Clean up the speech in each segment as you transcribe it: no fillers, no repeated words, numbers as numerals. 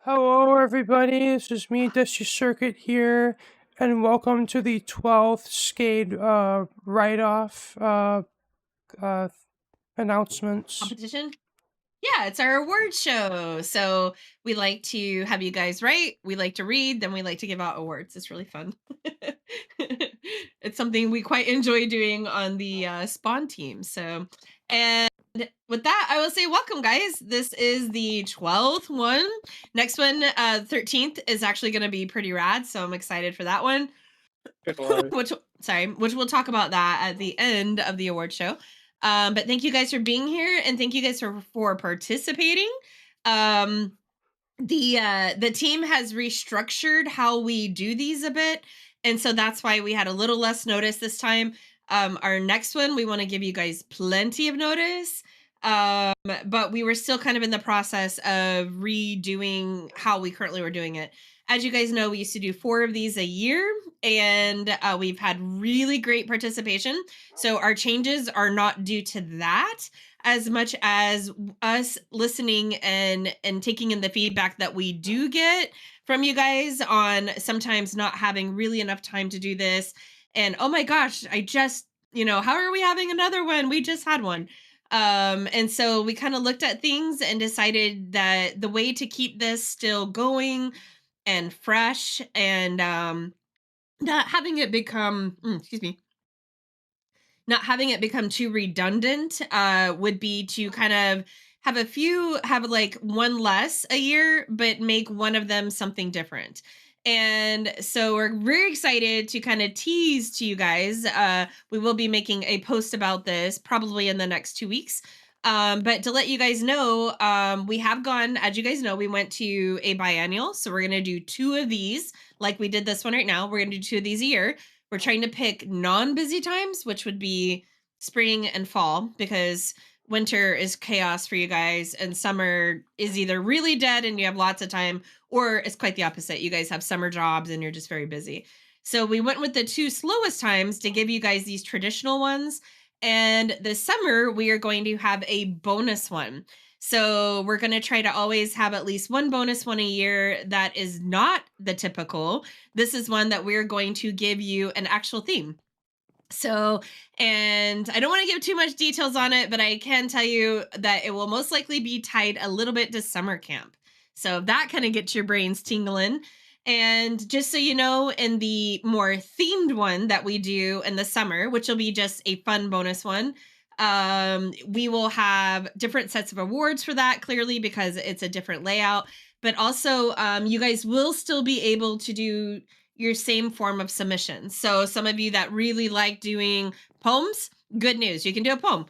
Hello, everybody. This is me, Dusty Circuit here, and welcome to the 12th Skade write-off uh, announcements. Competition? Yeah, it's our award show. So we like to have you guys write, we like to read, then we like to give out awards. It's really fun. It's something we quite enjoy doing on the Spawn team. And with that, I will say welcome, guys. This is the 12th one. Next one, 13th, is actually going to be pretty rad. So I'm excited for that one. Which we'll talk about that at the end of the award show. But thank you guys for being here, and thank you guys for participating. Um, the team has restructured how we do these a bit, and so that's why we had a little less notice this time. Our next one, we want to give you guys plenty of notice. But we were still kind of in the process of redoing how we currently were doing it. As you guys know, we used to do 4 of these a year, and we've had really great participation. So our changes are not due to that as much as us listening and taking in the feedback that we do get from you guys on sometimes not having really enough time to do this. And oh my gosh, I just, how are we having another one? We just had one. And so we kind of looked at things and decided that the way to keep this still going and fresh and not having it become, excuse me, not having it become too redundant would be to kind of have like one less a year, but make one of them something different. And so we're very excited to kind of tease to you guys. We will be making a post about this probably in the next 2 weeks. But to let you guys know, we have gone, as you guys know, we went to a biennial. So we're going to do 2 of these like we did this one right now. We're going to do 2 of these a year. We're trying to pick non-busy times, which would be spring and fall, because winter is chaos for you guys and summer is either really dead and you have lots of time, or it's quite the opposite. You guys have summer jobs and you're just very busy. So we went with the 2 slowest times to give you guys these traditional ones. And this summer, we are going to have a bonus one. So we're going to try to always have at least one bonus one a year that is not the typical. This is one that we're going to give you an actual theme. So, and I don't want to give too much details on it, but I can tell you that it will most likely be tied a little bit to summer camp. So that kind of gets your brains tingling. And just so you know, in the more themed one that we do in the summer, which will be just a fun bonus one, we will have different sets of awards for that, clearly, because it's a different layout. But also, you guys will still be able to do your same form of submission. So some of you that really like doing poems, good news, you can do a poem.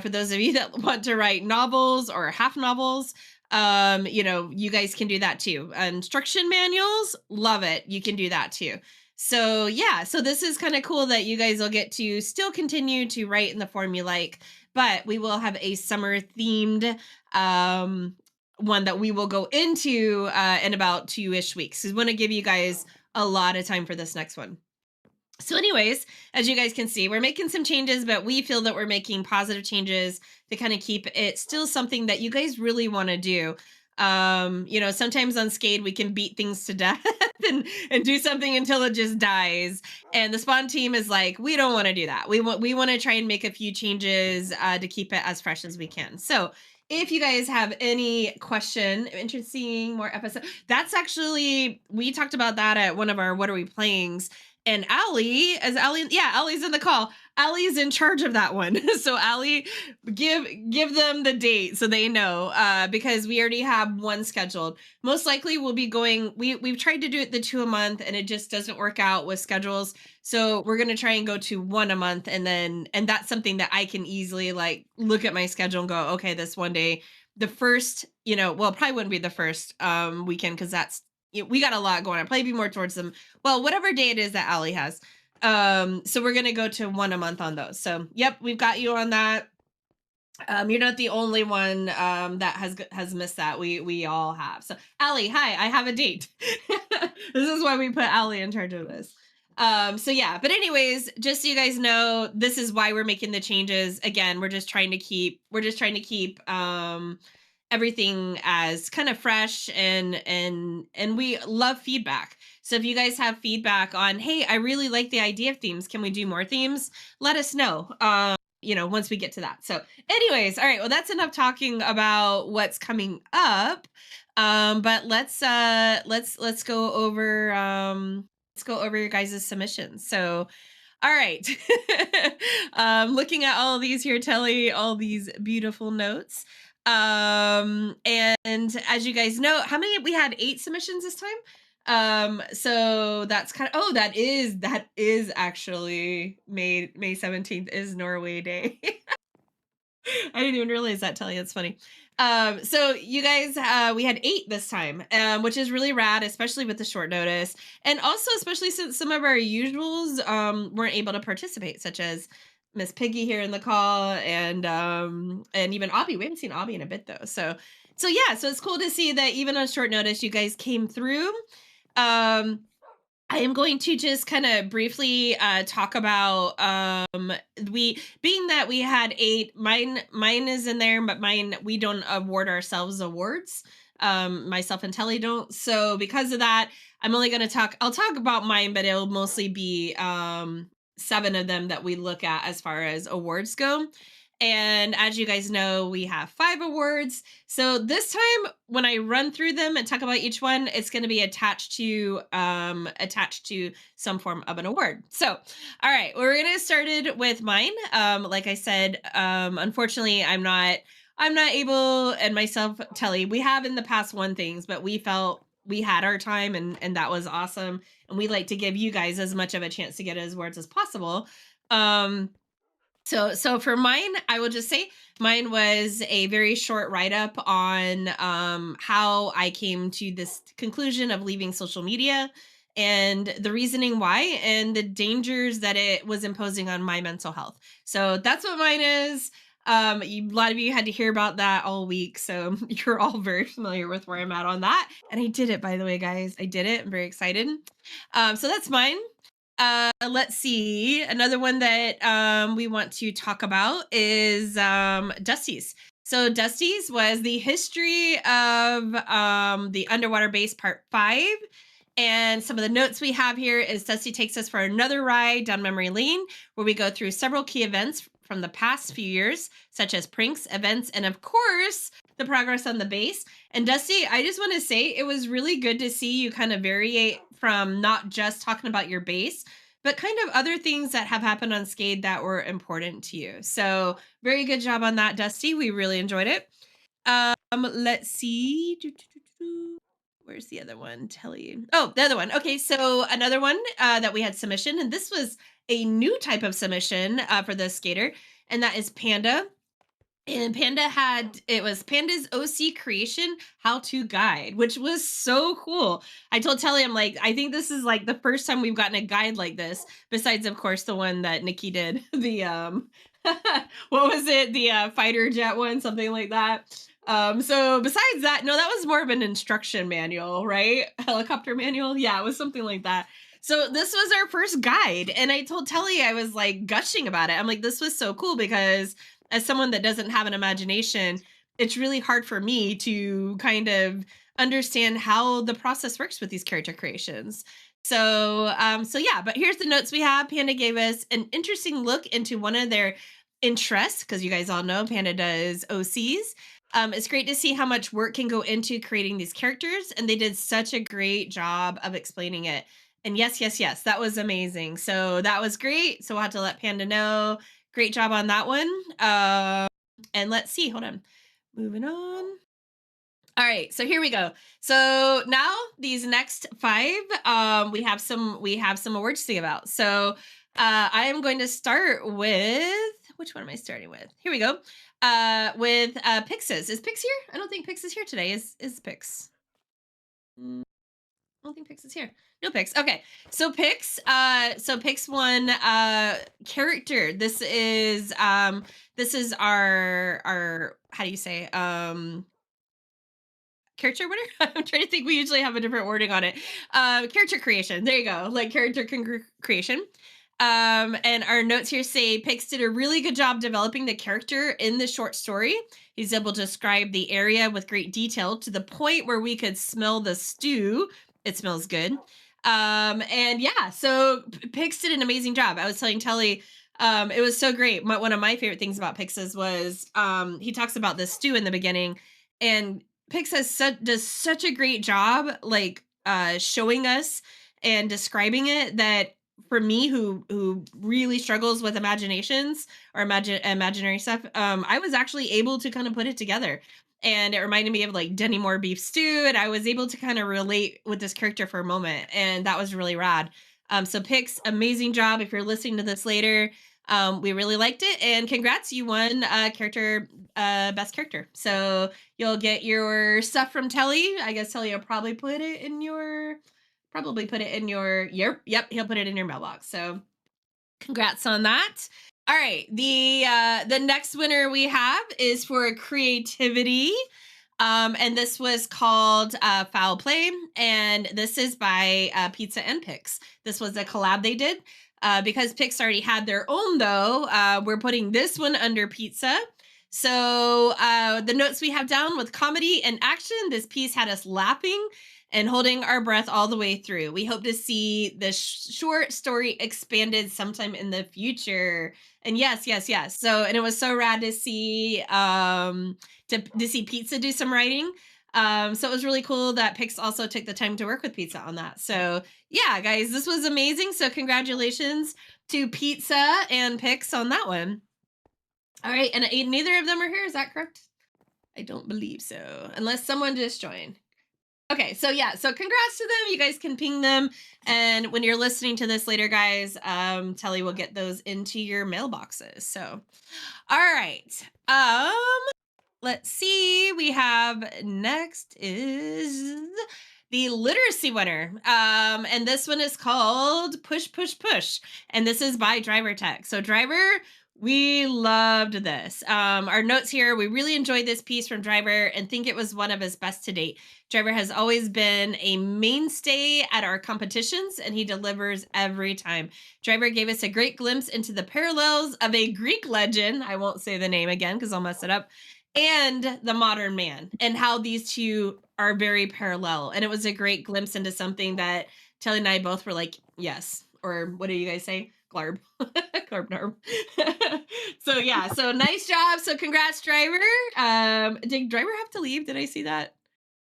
For those of you that want to write novels or half novels, you guys can do that too. Instruction manuals, love it. You can do that too. So yeah, so this is kind of cool that you guys will get to still continue to write in the form you like, but we will have a summer themed one that we will go into in about 2-ish weeks. We want to give you guys a lot of time for this next one. So anyways, as you guys can see, we're making some changes, but we feel that we're making positive changes to kind of keep it still something that you guys really want to do. Sometimes on Skade we can beat things to death and do something until it just dies. And the Spawn team is like, we don't want to do that. We want to try and make a few changes to keep it as fresh as we can. So if you guys have any question, interesting more episode, that's actually, we talked about that at one of our What Are We Playings. And Allie's in the call. Allie's in charge of that one. So Allie, give them the date so they know, because we already have one scheduled. Most likely we'll be going, we've tried to do it the 2 a month and it just doesn't work out with schedules. So we're going to try and go to 1 a month, and that's something that I can easily like look at my schedule and go, okay, this one day, the first, probably wouldn't be the first weekend, because that's, we got a lot going on. Probably be more towards them. Well, whatever day it is that Allie has. So we're gonna go to 1 a month on those. So yep, we've got you on that. You're not the only one that has missed that. We all have. So Allie, hi, I have a date. This is why we put Allie in charge of this. So yeah, but anyways, just so you guys know, this is why we're making the changes. Again, we're just trying to keep everything as kind of fresh, and we love feedback. So if you guys have feedback on, hey, I really like the idea of themes, can we do more themes? Let us know. Once we get to that. So, anyways, all right. Well, that's enough talking about what's coming up. But let's go over your guys' submissions. So, all right. Looking at all these here, Telly, all these beautiful notes. And as you guys know, how many we had 8 submissions this time? So that's kind of, oh, that is actually May 17th is Norway Day. I didn't even realize that, Telly. That's funny. So you guys, we had 8 this time, which is really rad, especially with the short notice, and also especially since some of our usuals weren't able to participate, such as Miss Piggy here in the call, and even Abby. We haven't seen Abby in a bit though, so yeah, so it's cool to see that even on short notice, you guys came through. Um, I am going to just kind of briefly talk about we being that we had 8. Mine is in there, but mine we don't award ourselves awards. Myself and Telly don't. So because of that, I'm only going to talk. I'll talk about mine, but it'll mostly be 7 of them that we look at as far as awards go. And as you guys know, we have 5 awards. So this time, when I run through them and talk about each one, it's going to be attached to some form of an award. So, all right, we're going to get started with mine. Like I said, unfortunately, I'm not able, and myself, Telly, we have in the past won things, but we felt we had our time, and that was awesome. And we like to give you guys as much of a chance to get as awards as possible. So for mine, I will just say mine was a very short write up on how I came to this conclusion of leaving social media and the reasoning why and the dangers that it was imposing on my mental health. So that's what mine is. A lot of you had to hear about that all week, so you're all very familiar with where I'm at on that. And I did it, by the way, guys. I did it. I'm very excited. So that's mine. Let's see. Another one that we want to talk about is Dusty's. So Dusty's was the history of the underwater base part 5. And some of the notes we have here is Dusty takes us for another ride down memory lane, where we go through several key events from the past few years, such as pranks, events, and of course, the progress on the base. And Dusty, I just want to say it was really good to see you kind of variate from not just talking about your base, but kind of other things that have happened on Skade that were important to you. So very good job on that, Dusty. We really enjoyed it. Let's see. Where's the other one? Telly. Oh, the other one. Okay, so another one that we had submission, and this was a new type of submission for the skater, and that is Panda. And it was Panda's OC creation how to guide, which was so cool. I told Telly, I'm like, I think this is like the first time we've gotten a guide like this, besides, of course, the one that Nikki did. The what was it? The fighter jet one, something like that. So besides that, no, that was more of an instruction manual, right? Helicopter manual. Yeah, it was something like that. So this was our first guide. And I told Telly, I was like gushing about it. I'm like, this was so cool because as someone that doesn't have an imagination, it's really hard for me to kind of understand how the process works with these character creations. So yeah, but here's the notes we have. Panda gave us an interesting look into one of their interests, because you guys all know Panda does OCs. It's great to see how much work can go into creating these characters, and they did such a great job of explaining it. And yes, yes, yes, that was amazing. So that was great. So we'll have to let Panda know. Great job on that one. And let's see. Hold on. Moving on. All right, so here we go. So now these next 5, we have some awards to give out. So I am going to start with, which one am I starting with? Here we go. With Pix's. Is Pix here? I don't think Pix is here today. Is Pix? I don't think Pix is here. No Pix. Okay. So Pix won character. This is our how do you say character winner? I'm trying to think. We usually have a different wording on it. Character creation. There you go. Like character creation. And our notes here say Pix did a really good job developing the character in the short story. He's able to describe the area with great detail to the point where we could smell the stew. It smells good. And yeah, so Pix did an amazing job. I was telling Telly, it was so great. One of my favorite things about Pix's was he talks about the stew in the beginning, and Pix does such a great job, like showing us and describing it, that for me, who really struggles with imaginations or imaginary stuff, I was actually able to kind of put it together. And it reminded me of like Denny Moore beef stew, and I was able to kind of relate with this character for a moment, and that was really rad. So Pix, amazing job. If you're listening to this later, we really liked it, and congrats, you won character best character. So you'll get your stuff from Telly. I guess Telly will probably put it in your yep, he'll put it in your mailbox. So congrats on that. All right, the next winner we have is for creativity. And this was called Foul Play, and this is by Pizza and Pix. This was a collab they did. Because Pix already had their own, though, we're putting this one under Pizza. So the notes we have down: with comedy and action, this piece had us laughing and holding our breath all the way through. We hope to see the short story expanded sometime in the future. And yes, yes, yes. So, and it was so rad to see to see Pizza do some writing. So it was really cool that Pix also took the time to work with Pizza on that. So yeah, guys, this was amazing. So congratulations to Pizza and Pix on that one. All right, and neither of them are here. Is that correct? I don't believe so, unless someone just joined. Okay, so yeah, so congrats to them. You guys can ping them, and when you're listening to this later, guys, Telly will get those into your mailboxes. So, all right, let's see. We have next is the literacy winner, and this one is called Push Push Push, and this is by Driver Tech. So Driver, we loved this. Our notes here: we really enjoyed this piece from Driver and think it was one of his best to date. Driver has always been a mainstay at our competitions, and he delivers every time. Driver gave us a great glimpse into the parallels of a Greek legend. I won't say the name again because I'll mess it up. And the modern man, and how these two are very parallel. And it was a great glimpse into something that Telly and I both were like, yes. Or what do you guys say? Glarb. Glarb narb. So yeah, so nice job. So congrats, Driver. Did Driver have to leave? Did I see that?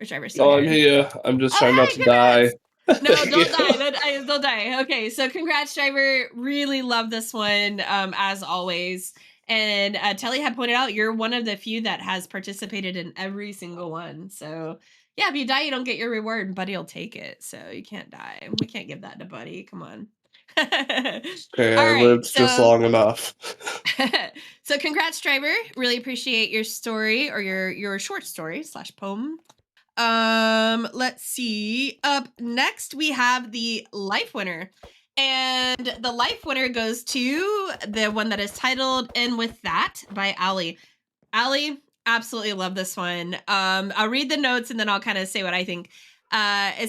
Or is Driver still Oh, I'm here? here. I'm just Oh, trying not hi, to die. congrats. No, Thank you. don't die. Don't die. Okay, so congrats, Driver. Really love this one, as always. And Telly had pointed out you're one of the few that has participated in every single one. So yeah, if you die, you don't get your reward, and Buddy will take it. So you can't die. We can't give that to Buddy. Come on. All Okay, I right. lived just long enough. So congrats, Driver. Really appreciate your story, or your short story / poem. Let's see. Up next, we have the life winner. And the life winner goes to the one that is titled "And With That" by Allie. Allie, absolutely love this one. I'll read the notes and then I'll kind of say what I think. I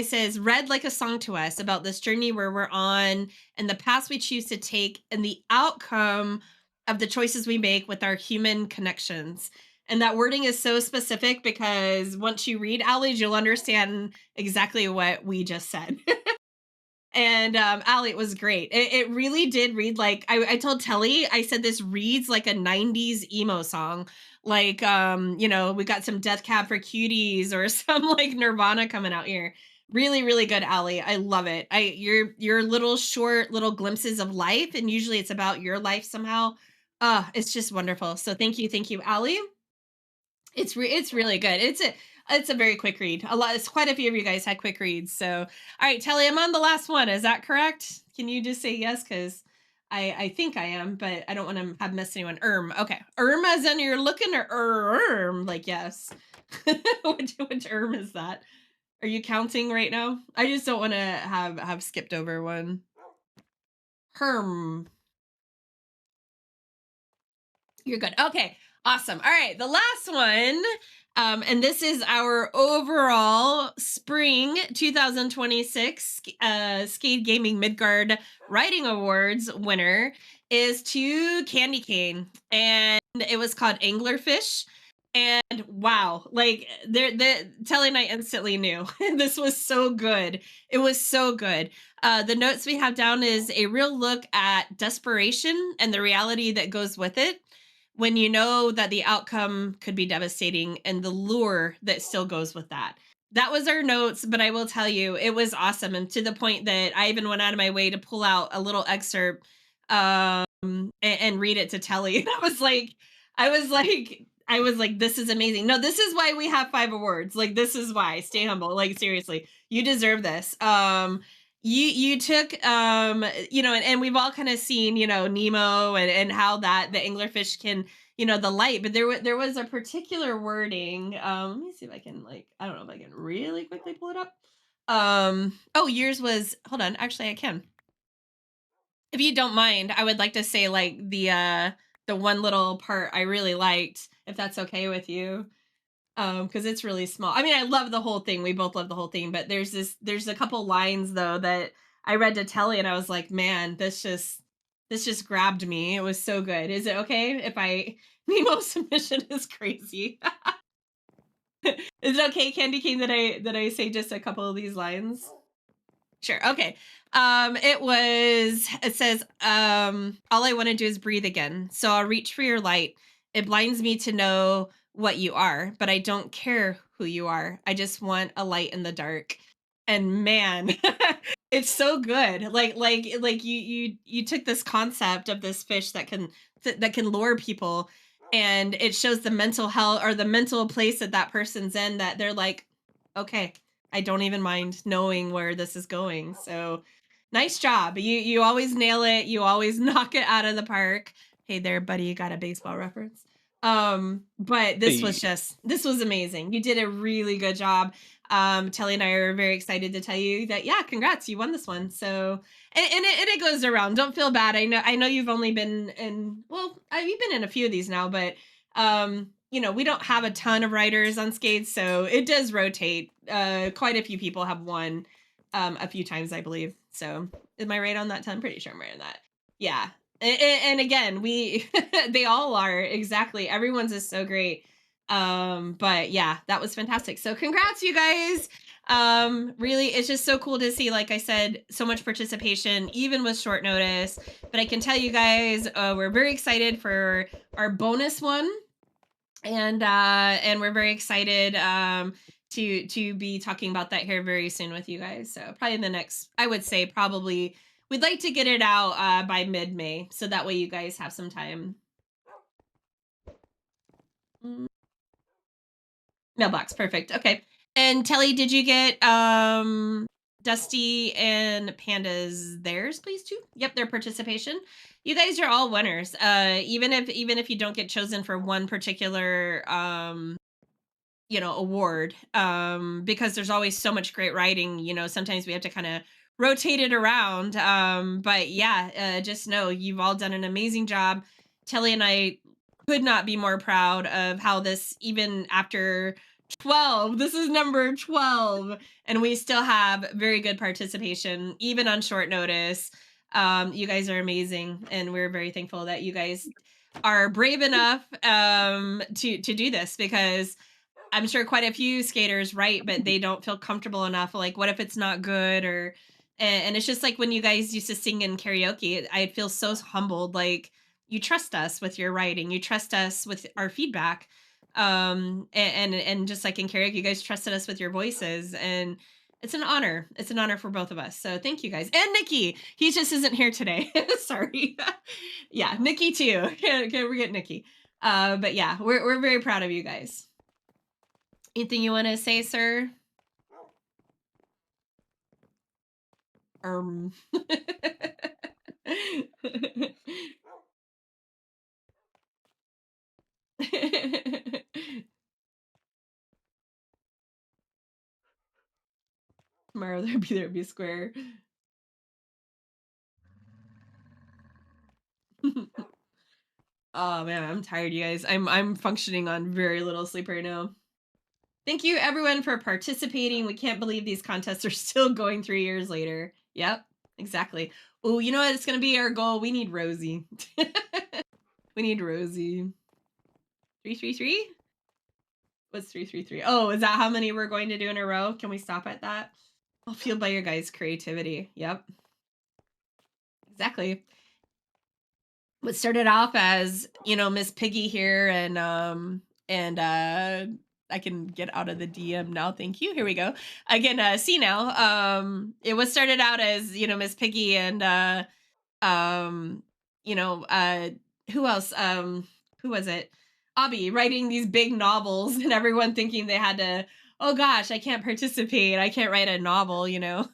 says, read like a song to us about this journey where we're on, and the paths we choose to take, and the outcome of the choices we make with our human connections. And that wording is so specific because once you read Allie's, you'll understand exactly what we just said. And Allie, it was great. It really did read like I told Telly, I said this reads like a 90s emo song. Like we got some Death Cab for Cuties or some like Nirvana coming out here. Really, really good, Allie. I love it. Your little short little glimpses of life, and usually it's about your life somehow. It's just wonderful. So thank you, Allie. It's really good. It's a very quick read. It's quite a few of you guys had quick reads. So, all right, Telly, I'm on the last one. Is that correct? Can you just say yes? Because I think I am, but I don't want to have missed anyone. Okay, as in you're looking, or like yes. which is that? Are you counting right now? I just don't want to have skipped over one. Herm. You're good. Okay. Awesome. All right, the last one, and this is our overall spring 2026 Skade Gaming Midgard Writing Awards winner is to Candy Cane, and it was called Anglerfish. And wow, like the Telly and I instantly knew this was so good. It was so good. The notes we have down is a real look at desperation and the reality that goes with it when you know that the outcome could be devastating and the lure that still goes with that. That was our notes, but I will tell you, it was awesome. And to the point that I even went out of my way to pull out a little excerpt and read it to Telly. And I was like, this is amazing. No, this is why we have 5 awards. Like, this is why. Stay humble. Like, seriously, you deserve this. You took and we've all kind of seen Nemo and how that the anglerfish can the light, but there was a particular wording. Let me see if I can, like, I don't know if I can really quickly pull it up. Oh, yours was, hold on, actually I can, if you don't mind. I would like to say, like, the one little part I really liked, if that's okay with you, because it's really small. I mean, I love the whole thing. We both love the whole thing, but there's a couple lines though that I read to Telly, and I was like, man, this just grabbed me. It was so good. Is it okay if I Nemo submission is crazy? Is it okay, Candy Cane, that I say just a couple of these lines? Sure. Okay. It says, all I want to do is breathe again. So I'll reach for your light. It blinds me to know what you are, but I don't care who you are. I just want a light in the dark. And man, it's so good. Like you took this concept of this fish that can lure people, and it shows the mental health or the mental place that person's in, that they're like, okay, I don't even mind knowing where this is going. So nice job. You always nail it. You always knock it out of the park. Hey there, buddy, you got a baseball reference. But Hey. this was amazing. You did a really good job. Telly and I are very excited to tell you that, yeah, congrats, you won this one. So and it goes around. Don't feel bad. I know you've only been in, well, you've been in a few of these now, but we don't have a ton of writers on Skade, so it does rotate. Quite a few people have won a few times, I believe. So am I right on that? I'm pretty sure I'm right on that. Yeah. And again, we they all are, exactly. Everyone's is so great. But yeah, that was fantastic. So congrats, you guys. Really, it's just so cool to see, like I said, so much participation, even with short notice. But I can tell you guys, we're very excited for our bonus one, and we're very excited to be talking about that here very soon with you guys. So probably in the next, I would say, probably we'd like to get it out by mid-May, so that way you guys have some time. Mailbox, perfect. Okay. And Telly, did you get Dusty and Panda's theirs, please, too? Yep, their participation. You guys are all winners. Even if you don't get chosen for one particular award, because there's always so much great writing. Sometimes we have to kind of rotate it around, but yeah, just know you've all done an amazing job. Telly and I could not be more proud of how this, even after 12, this is number 12, and we still have very good participation even on short notice. You guys are amazing, and we're very thankful that you guys are brave enough to do this, because I'm sure quite a few skaters write, but they don't feel comfortable enough. Like, what if it's not good? Or, and it's just like when you guys used to sing in karaoke, I feel so humbled. Like, you trust us with your writing, you trust us with our feedback. And just like in karaoke, you guys trusted us with your voices, and it's an honor. It's an honor for both of us. So thank you guys. And Nikki, he just isn't here today. Sorry. Yeah, Nikki too. Can't forget Nikki. But yeah, we're very proud of you guys. Anything you want to say, sir? Um. Tomorrow there'll be a square. Oh man, I'm tired, you guys. I'm functioning on very little sleep right now. Thank you everyone for participating. We can't believe these contests are still going 3 years later. Yep, exactly. Oh, you know what? It's gonna be our goal. We need Rosie. We need Rosie. 333? What's 333? Oh, is that how many we're going to do in a row? Can we stop at that? I'll feel by your guys' creativity. Yep. Exactly. What started off as, you know, Miss Piggy here and I can get out of the DM now. Thank you. Here we go. I can see now. It was started out as, you know, Miss Piggy and um you know, who else? Who was it? Abby writing these big novels and everyone thinking they had to, oh gosh, I can't participate. I can't write a novel, you know.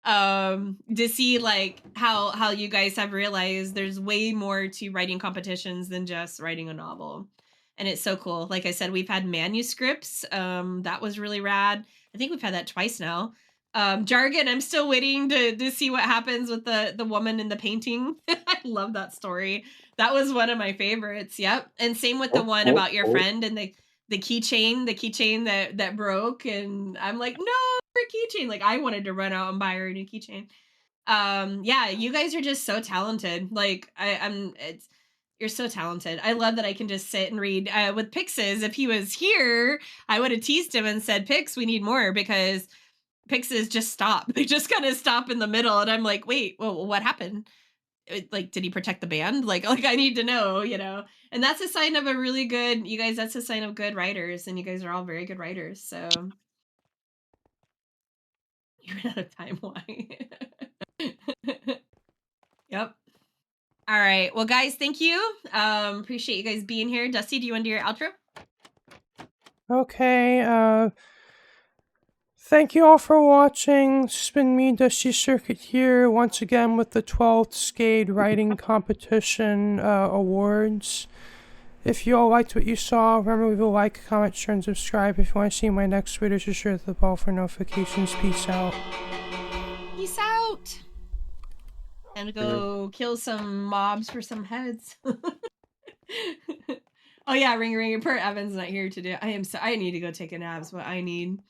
To see like how you guys have realized there's way more to writing competitions than just writing a novel, and it's so cool. Like I said, we've had manuscripts. That was really rad. I think we've had that twice now. Jargon, I'm still waiting to see what happens with the woman in the painting. I love that story. That was one of my favorites. Yep. And same with the one about your friend and the keychain that broke, and I'm like, no, keychain. Like I wanted to run out and buy her a new keychain. Yeah, you guys are just so talented. Like I'm it's you're so talented. I love that I can just sit and read. With Pixes, if he was here, I would have teased him and said, Pix, we need more, because Pixes just stop. They just kind of stop in the middle, and I'm like, wait, well, what happened? Like, did he protect the band? Like I need to know, you know. And that's a sign of a really good, you guys. That's a sign of good writers, and you guys are all very good writers. So you ran out of time. Why? Yep. All right. Well, guys, thank you. Appreciate you guys being here. Dusty, do you want to do your outro? Okay, thank you all for watching. It's been me, Dusty Circuit, here once again with the 12th Skade Writing Competition Awards. If you all liked what you saw, remember leave a like, comment, share, and subscribe. If you want to see my next videos, just share the bell for notifications. Peace out. Peace out. And go kill some mobs for some heads. Oh yeah, ring ring. Per Evan's not here today. I need to go take a nap. Is what I need.